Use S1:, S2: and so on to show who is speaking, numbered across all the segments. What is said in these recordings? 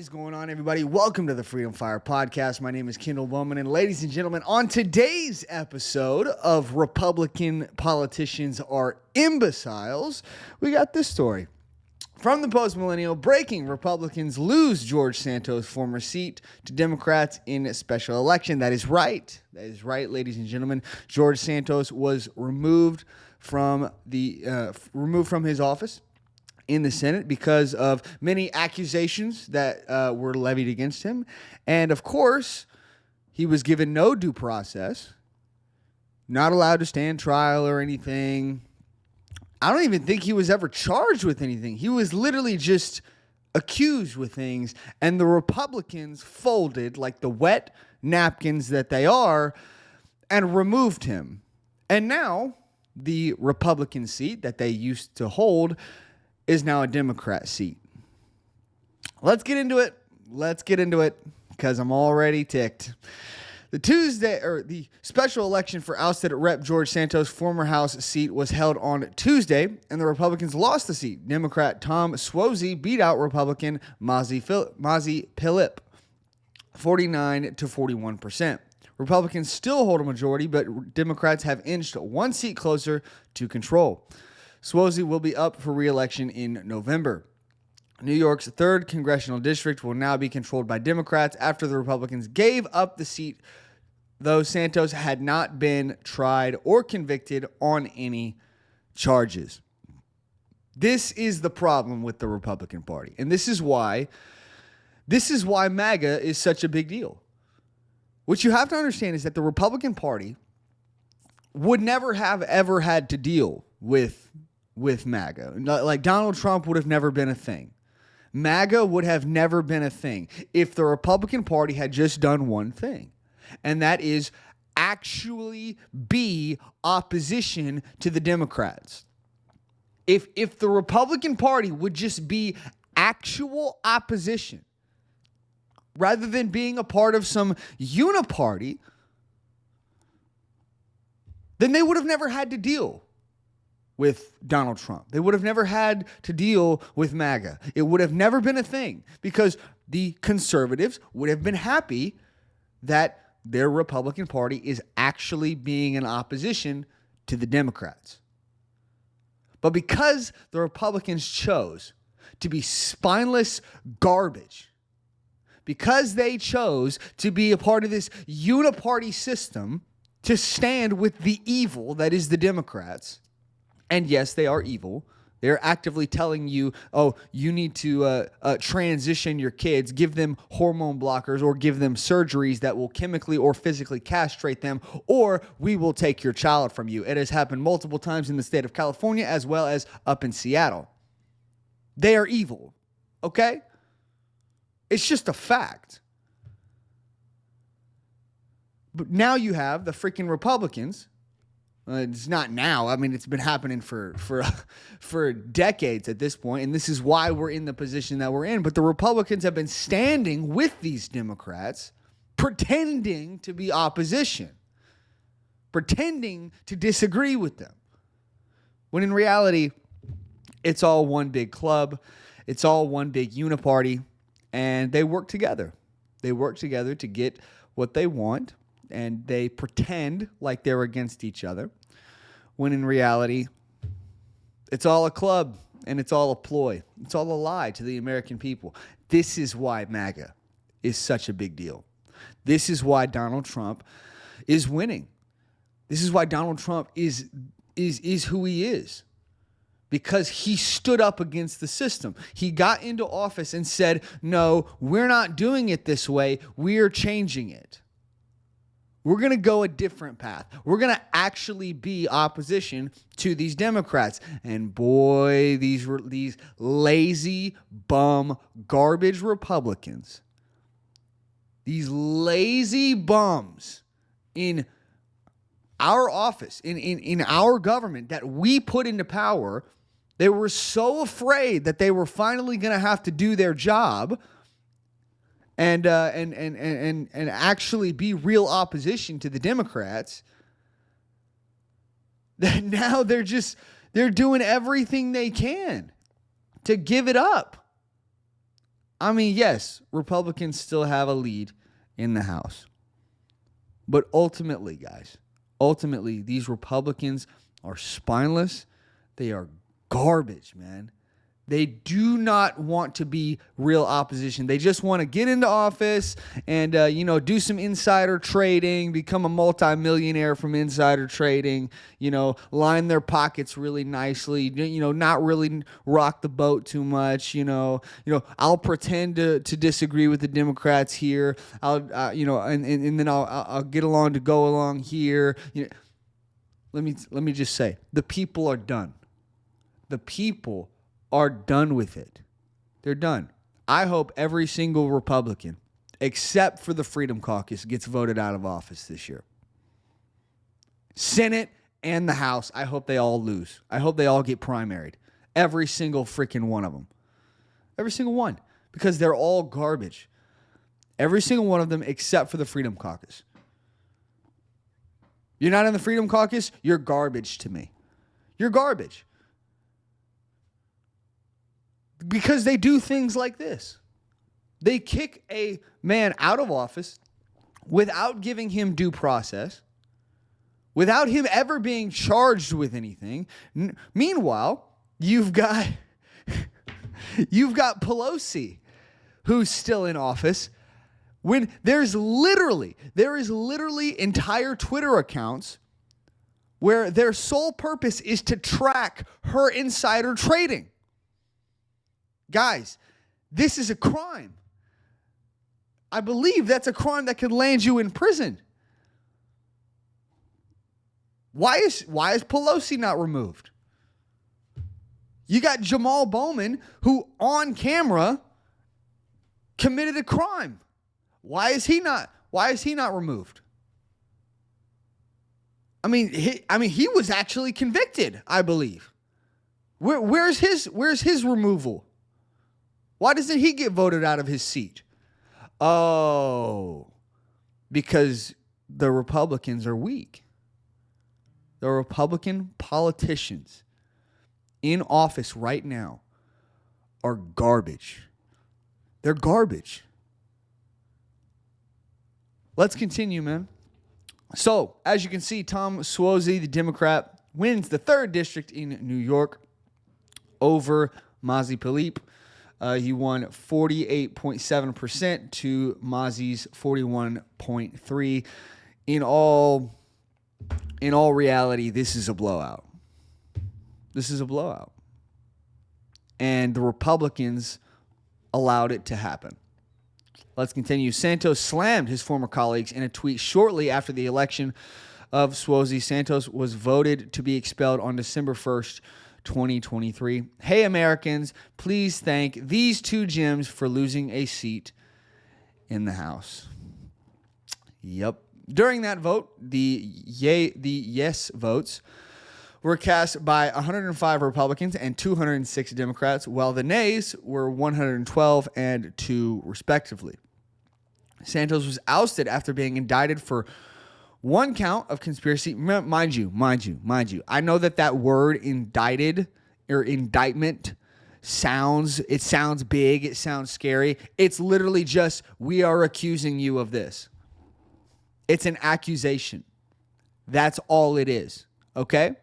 S1: is going on, everybody? Welcome to the Freedom Fire Podcast. My name is Kendall Bowman, and ladies and gentlemen, on today's episode of Republican Politicians Are Imbeciles, we got this story. From the Post-Millennial, breaking: Republicans lose George Santos' former seat to Democrats in a special election. That is right. That is right, ladies and gentlemen. George Santos was removed from his office in the Senate because of many accusations that were levied against him. And of course, he was given no due process, not allowed to stand trial or anything. I don't even think he was ever charged with anything. He was literally just accused with things, and the Republicans folded like the wet napkins that they are and removed him. And now the Republican seat that they used to hold is now a Democrat seat. Let's get into it. Because I'm already ticked. The special election for ousted Rep. George Santos' former House seat was held on Tuesday, and the Republicans lost the seat. Democrat Tom Suozzi beat out Republican Mazi Pilip 49 to 41%. Republicans still hold a majority, but Democrats have inched one seat closer to control. Suozzi will be up for re-election in November. New York's 3rd congressional district will now be controlled by Democrats after the Republicans gave up the seat, though Santos had not been tried or convicted on any charges. This is the problem with the Republican Party, and this is why MAGA is such a big deal. What you have to understand is that the Republican Party would never have ever had to deal with MAGA. Like, Donald Trump would have never been a thing. MAGA would have never been a thing if the Republican Party had just done one thing, and that is actually be opposition to the Democrats. If the Republican Party would just be actual opposition, rather than being a part of some uniparty, then they would have never had to deal with Donald Trump. They would have never had to deal with MAGA. It would have never been a thing because the conservatives would have been happy that their Republican Party is actually being in opposition to the Democrats. But because the Republicans chose to be spineless garbage, because they chose to be a part of this uniparty system, to stand with the evil that is the Democrats. And yes, they are evil. They're actively telling you, oh, you need to transition your kids, give them hormone blockers, or give them surgeries that will chemically or physically castrate them, or we will take your child from you. It has happened multiple times in the state of California as well as up in Seattle. They are evil, okay? It's just a fact. But now you have the freaking Republicans. It's not now. I mean, it's been happening for decades at this point, and this is why we're in the position that we're in. But the Republicans have been standing with these Democrats, pretending to be opposition, pretending to disagree with them, when in reality, it's all one big club. It's all one big uniparty, and they work together. They work together to get what they want, and they pretend like they're against each other, when in reality, it's all a club and it's all a ploy. It's all a lie to the American people. This is why MAGA is such a big deal. This is why Donald Trump is winning. This is why Donald Trump is who he is. Because he stood up against the system. He got into office and said, no, we're not doing it this way. We're changing it. We're going to go a different path. We're going to actually be opposition to these Democrats. And boy, these lazy, bum, garbage Republicans, these lazy bums in our office, in our government that we put into power, they were so afraid that they were finally going to have to do their job and actually be real opposition to the Democrats, that now they're doing everything they can to give it up. I mean, yes, Republicans still have a lead in the House. But ultimately, guys, these Republicans are spineless. They are garbage, man. They do not want to be real opposition. They just want to get into office and, do some insider trading, become a multimillionaire from insider trading, line their pockets really nicely, not really rock the boat too much, I'll pretend to disagree with the Democrats here. And then I'll get along to go along here. Let me just say, the people are done. The people are done with it. They're done. I hope every single Republican, except for the Freedom Caucus, gets voted out of office this year. Senate and the House, I hope they all lose. I hope they all get primaried. Every single freaking one of them. Every single one. Because they're all garbage. Every single one of them except for the Freedom Caucus. You're not in the Freedom Caucus, you're garbage to me. You're garbage. Because they do things like this. They kick a man out of office without giving him due process, without him ever being charged with anything. Meanwhile, you've got Pelosi, who's still in office, when there is literally entire Twitter accounts where their sole purpose is to track her insider trading. Guys, this is a crime. I believe that's a crime that could land you in prison. Why is Pelosi not removed? You got Jamal Bowman, who on camera committed a crime. Why is he not removed? I mean, he was actually convicted, I believe. Where's his removal? Why doesn't he get voted out of his seat? Oh, because the Republicans are weak. The Republican politicians in office right now are garbage. They're garbage. Let's continue, man. So, as you can see, Tom Suozzi, the Democrat, wins the 3rd district in New York over Mazi Philippe. He won 48.7% to Mazi's 41.3%. In all reality, this is a blowout. This is a blowout. And the Republicans allowed it to happen. Let's continue. Santos slammed his former colleagues in a tweet shortly after the election of Suozzi. Santos was voted to be expelled on December 1st, 2023. Hey, Americans, please thank these two gems for losing a seat in the House. Yep. During that vote, the yes votes were cast by 105 Republicans and 206 Democrats, while the nays were 112 and 2 respectively. Santos was ousted after being indicted for one count of conspiracy. Mind you. I know that word indicted or indictment sounds big. It sounds scary. It's literally just, we are accusing you of this. It's an accusation. That's all it is. Okay?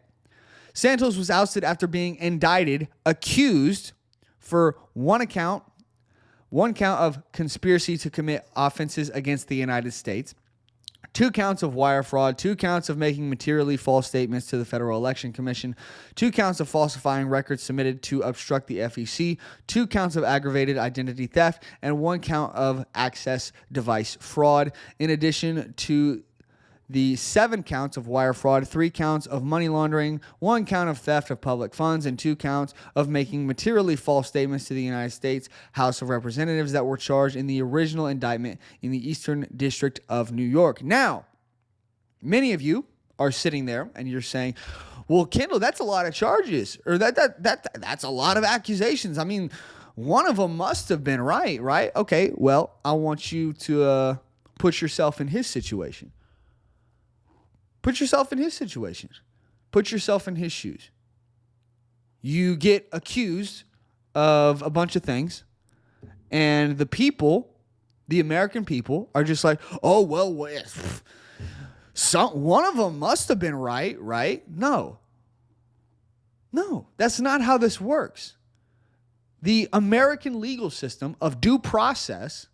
S1: Santos was ousted after being indicted, accused for one count of conspiracy to commit offenses against the United States, 2 counts of wire fraud, 2 counts of making materially false statements to the Federal Election Commission, 2 counts of falsifying records submitted to obstruct the FEC, 2 counts of aggravated identity theft, and 1 count of access device fraud. In addition to the 7 counts of wire fraud, 3 counts of money laundering, 1 count of theft of public funds, and 2 counts of making materially false statements to the United States House of Representatives that were charged in the original indictment in the Eastern District of New York. Now, many of you are sitting there and you're saying, well, Kendall, that's a lot of charges, or that's a lot of accusations. I mean, one of them must have been right? Okay, well, I want you to put yourself in his situation. Put yourself in his situation. Put yourself in his shoes. You get accused of a bunch of things, And the people, the American people, are just like, oh, well, one of them must have been right? No, that's not how this works. The American legal system of due process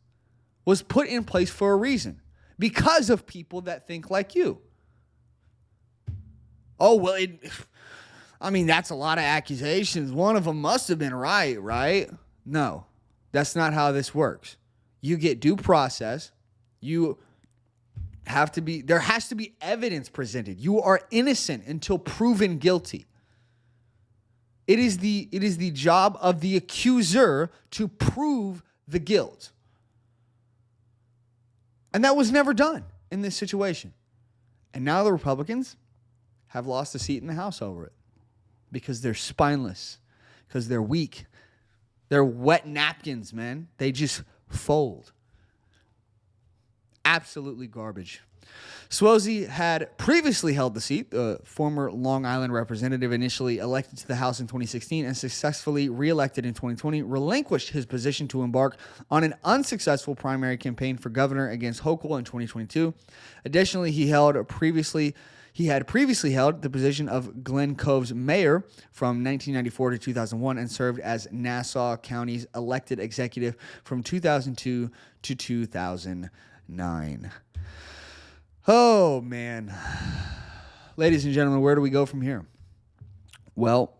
S1: was put in place for a reason, because of people that think like you. Oh, well, that's a lot of accusations. One of them must have been right? No, that's not how this works. You get due process. There has to be evidence presented. You are innocent until proven guilty. It is the job of the accuser to prove the guilt. And that was never done in this situation. And now the Republicans have lost a seat in the House over it because they're spineless, because they're weak. They're wet napkins, man. They just fold. Absolutely garbage. Suozzi had previously held the seat, the former Long Island representative initially elected to the House in 2016 and successfully reelected in 2020, relinquished his position to embark on an unsuccessful primary campaign for governor against Hochul in 2022. Additionally, he had previously held the position of Glen Cove's mayor from 1994 to 2001 and served as Nassau County's elected executive from 2002 to 2009. Oh, man. Ladies and gentlemen, where do we go from here? Well,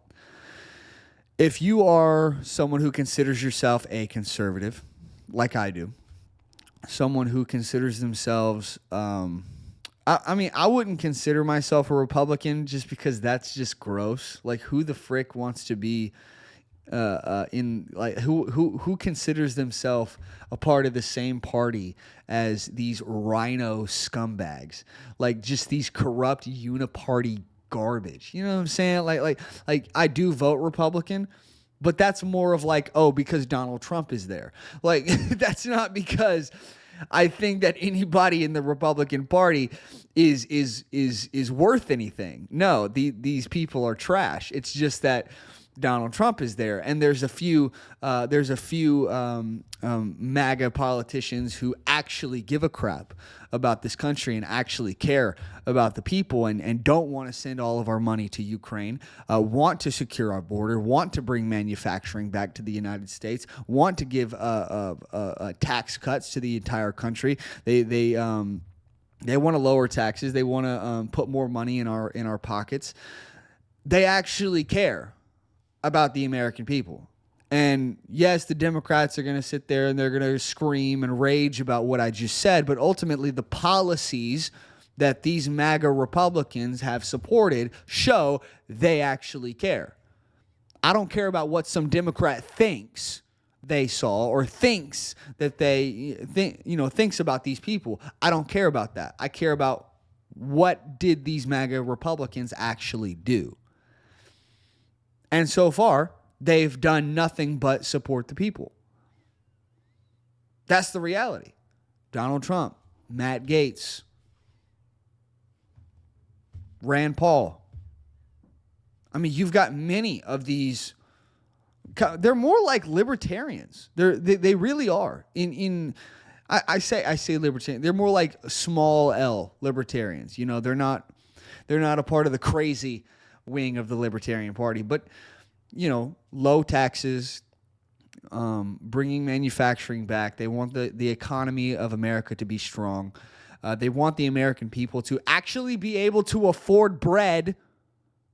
S1: if you are someone who considers yourself a conservative, like I do, someone who considers themselves, I wouldn't consider myself a Republican just because that's just gross. Like, who the frick wants to be who considers themselves a part of the same party as these rhino scumbags, like just these corrupt uniparty garbage. You know what I'm saying? Like I do vote Republican, but that's more of like, oh, because Donald Trump is there. Like, that's not because I think that anybody in the Republican Party is worth anything. No, these people are trash. It's just that Donald Trump is there, and there's a few MAGA politicians who actually give a crap about this country and actually care about the people and don't want to send all of our money to Ukraine, want to secure our border, want to bring manufacturing back to the United States, want to give tax cuts to the entire country. They want to lower taxes. They want to put more money in our pockets. They actually care about the American people. And yes, the Democrats are going to sit there and they're going to scream and rage about what I just said, but ultimately the policies that these MAGA Republicans have supported show they actually care. I don't care about what some Democrat thinks they saw or thinks that thinks about these people. I don't care about that. I care about what did these MAGA Republicans actually do. And so far, they've done nothing but support the people. That's the reality. Donald Trump, Matt Gaetz, Rand Paul. I mean, you've got many of these. They're more like libertarians. They really are. I say libertarian. They're more like small L libertarians. You know, they're not a part of the crazy wing of the Libertarian Party, but low taxes, bringing manufacturing back. They want the economy of America to be strong. They want the American people to actually be able to afford bread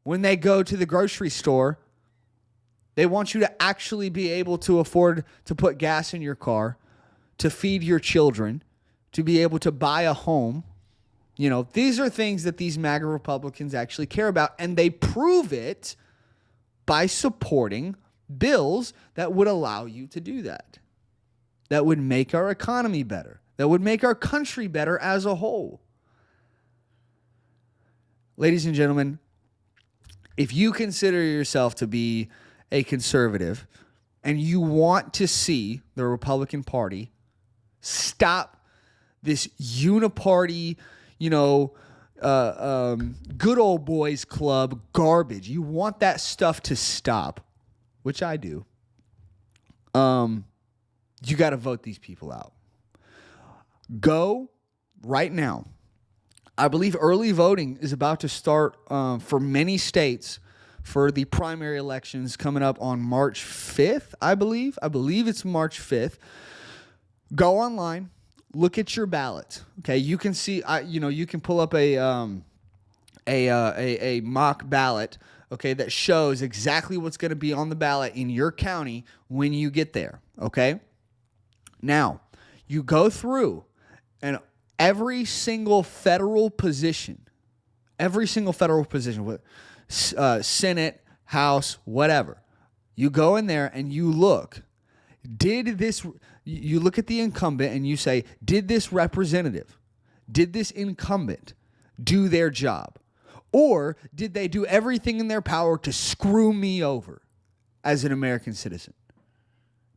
S1: when they go to the grocery store. They want you to actually be able to afford to put gas in your car, to feed your children, to be able to buy a home. These are things that these MAGA Republicans actually care about, and they prove it by supporting bills that would allow you to do that, that would make our economy better, that would make our country better as a whole. Ladies and gentlemen, if you consider yourself to be a conservative and you want to see the Republican Party stop this uniparty, good old boys club garbage. You want that stuff to stop, which I do. You got to vote these people out. Go right now. I believe early voting is about to start for many states for the primary elections coming up on March 5th, I believe. I believe it's March 5th. Go online, look at your ballot. Okay, you can see, you can pull up a mock ballot, okay, that shows exactly what's going to be on the ballot in your county when you get there, okay? Now, you go through and every single federal position, Senate, House, whatever, you go in there and you look. You look at the incumbent and you say, did this incumbent do their job? Or did they do everything in their power to screw me over as an American citizen?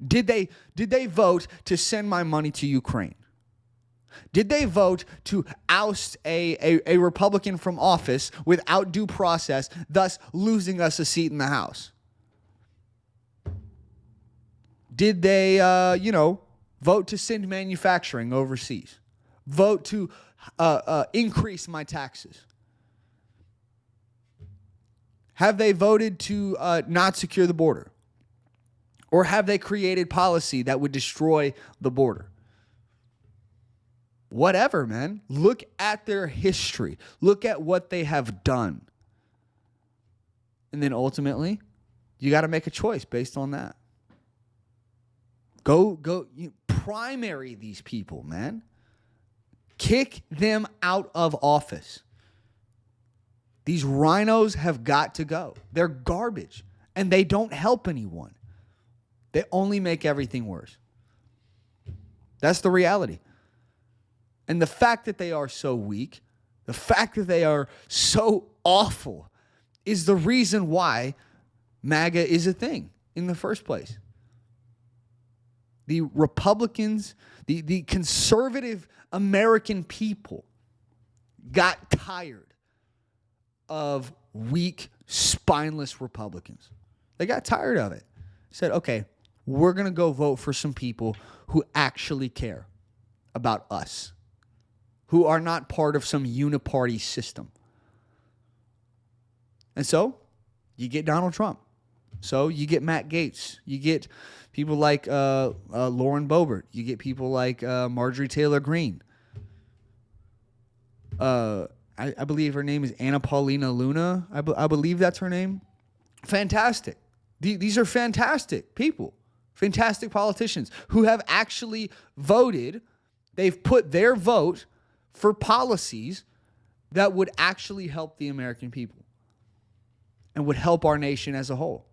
S1: Did they vote to send my money to Ukraine? Did they vote to oust a Republican from office without due process, thus losing us a seat in the House? Did they, vote to send manufacturing overseas? Vote to increase my taxes? Have they voted to not secure the border? Or have they created policy that would destroy the border? Whatever, man. Look at their history. Look at what they have done. And then ultimately, you got to make a choice based on that. Go, primary these people, man. Kick them out of office. These rhinos have got to go. They're garbage, and they don't help anyone. They only make everything worse. That's the reality. And the fact that they are so weak, the fact that they are so awful, is the reason why MAGA is a thing in the first place. The Republicans, the conservative American people got tired of weak, spineless Republicans. They got tired of it. Said, okay, we're going to go vote for some people who actually care about us, who are not part of some uniparty system. And so you get Donald Trump. So you get Matt Gaetz. You get people like Lauren Boebert. You get people like Marjorie Taylor Greene. I believe her name is Anna Paulina Luna. I believe that's her name. Fantastic. These are fantastic people. Fantastic politicians who have actually voted. They've put their vote for policies that would actually help the American people and would help our nation as a whole.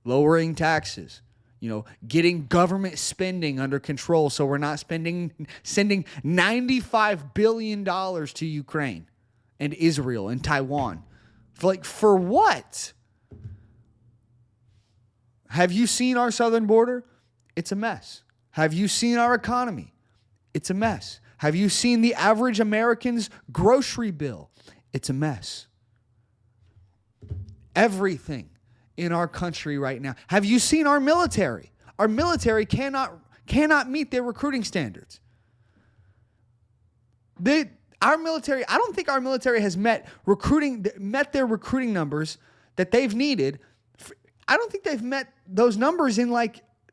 S1: Lowering taxes, getting government spending under control so we're not sending $95 billion to Ukraine and Israel and Taiwan. For what? Have you seen our southern border? It's a mess. Have you seen our economy? It's a mess. Have you seen the average American's grocery bill? It's a mess. Everything in our country right now. Have you seen our military? Our military cannot meet their recruiting standards. Our military, I don't think our military has met their recruiting numbers that they've needed. I don't think they've met those numbers in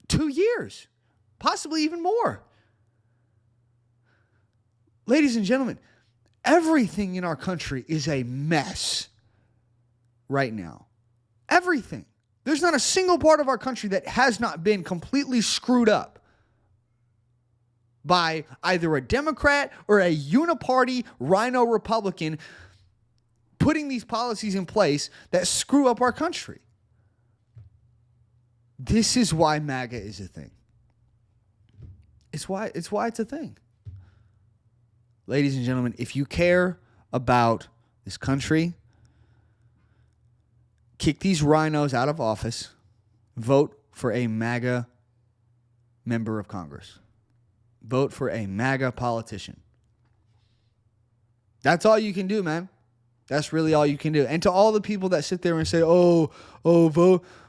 S1: 2 years, possibly even more. Ladies and gentlemen, everything in our country is a mess right now. Everything. There's not a single part of our country that has not been completely screwed up by either a Democrat or a uniparty rhino Republican putting these policies in place that screw up our country. This is why MAGA is a thing. It's why it's a thing. Ladies and gentlemen, if you care about this country, kick these rhinos out of office, vote for a MAGA member of Congress. Vote for a MAGA politician. That's all you can do, man. That's really all you can do. And to all the people that sit there and say,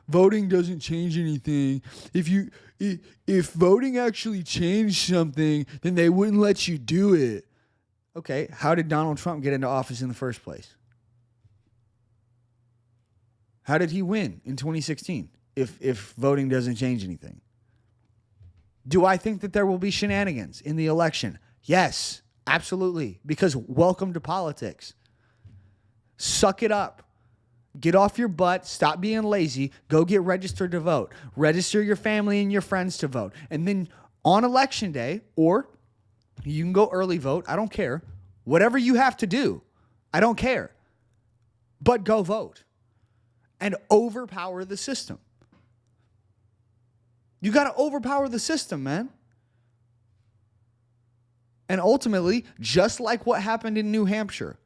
S1: voting doesn't change anything. If if voting actually changed something, then they wouldn't let you do it. Okay, how did Donald Trump get into office in the first place? How did he win in 2016 if voting doesn't change anything? Do I think that there will be shenanigans in the election? Yes, absolutely. Because welcome to politics. Suck it up. Get off your butt. Stop being lazy. Go get registered to vote. Register your family and your friends to vote. And then on election day, or you can go early vote. I don't care. Whatever you have to do, I don't care. But go vote and overpower the system. You got to overpower the system, man. And ultimately, just like what happened in New Hampshire,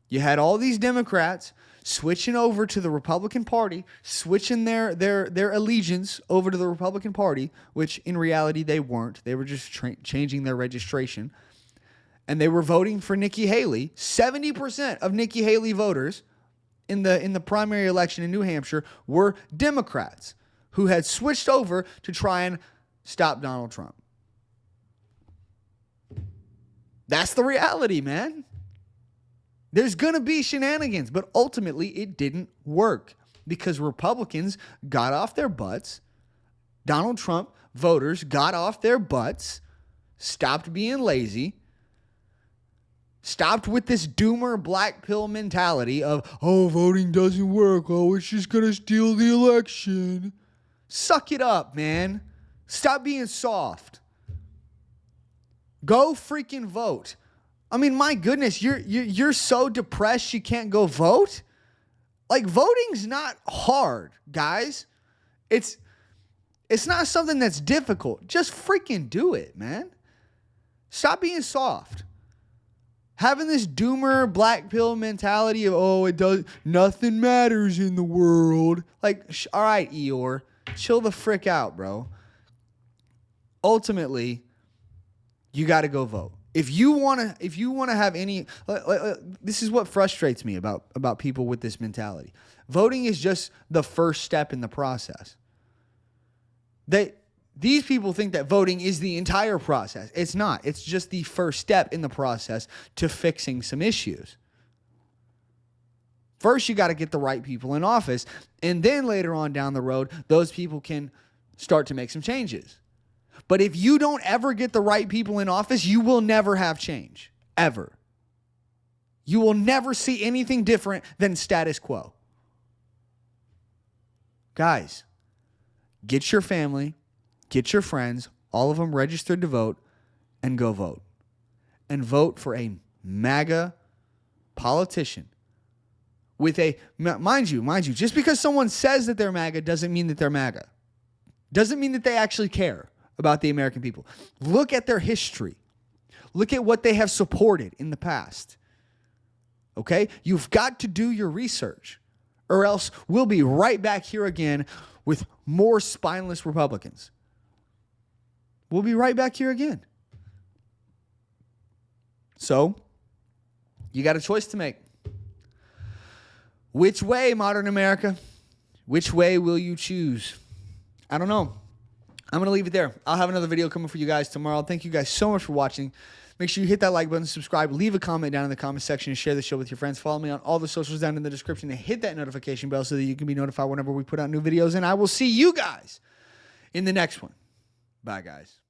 S1: you had all these Democrats switching over to the Republican Party, switching their allegiance over to the Republican Party, which in reality they weren't. They were just changing their registration. And they were voting for Nikki Haley. 70% of Nikki Haley voters in the primary election in New Hampshire were Democrats who had switched over to try and stop Donald Trump. That's the reality, man. There's going to be shenanigans, but ultimately it didn't work because Republicans got off their butts. Donald Trump voters got off their butts, stopped being lazy, stopped with this doomer black pill mentality of, oh, voting doesn't work. Oh, it's just going to steal the election. Suck it up, man. Stop being soft. Go freaking vote. I mean, my goodness, you're so depressed you can't go vote? Like, voting's not hard, guys. It's not something that's difficult. Just freaking do it, man. Stop being soft. Having this doomer black pill mentality of, oh, nothing matters in the world. Like, all right, Eeyore, chill the frick out, bro. Ultimately, you got to go vote. If you want to have any, this is what frustrates me about people with this mentality. Voting is just the first step in the process. These people think that voting is the entire process. It's not. It's just the first step in the process to fixing some issues. First, you got to get the right people in office, and then later on down the road, those people can start to make some changes. But if you don't ever get the right people in office, you will never have change, ever. You will never see anything different than status quo. Guys, get your family, get your friends, all of them registered to vote, and go vote. And vote for a MAGA politician with a, mind you, just because someone says that they're MAGA doesn't mean that they're MAGA. Doesn't mean that they actually care about the American people. Look at their history. Look at what they have supported in the past. Okay? You've got to do your research, or else we'll be right back here again with more spineless Republicans. We'll be right back here again. So, you got a choice to make. Which way, modern America? Which way will you choose? I don't know. I'm going to leave it there. I'll have another video coming for you guys tomorrow. Thank you guys so much for watching. Make sure you hit that like button, subscribe, leave a comment down in the comment section, and share the show with your friends. Follow me on all the socials down in the description, and hit that notification bell so that you can be notified whenever we put out new videos. And I will see you guys in the next one. Bye, guys.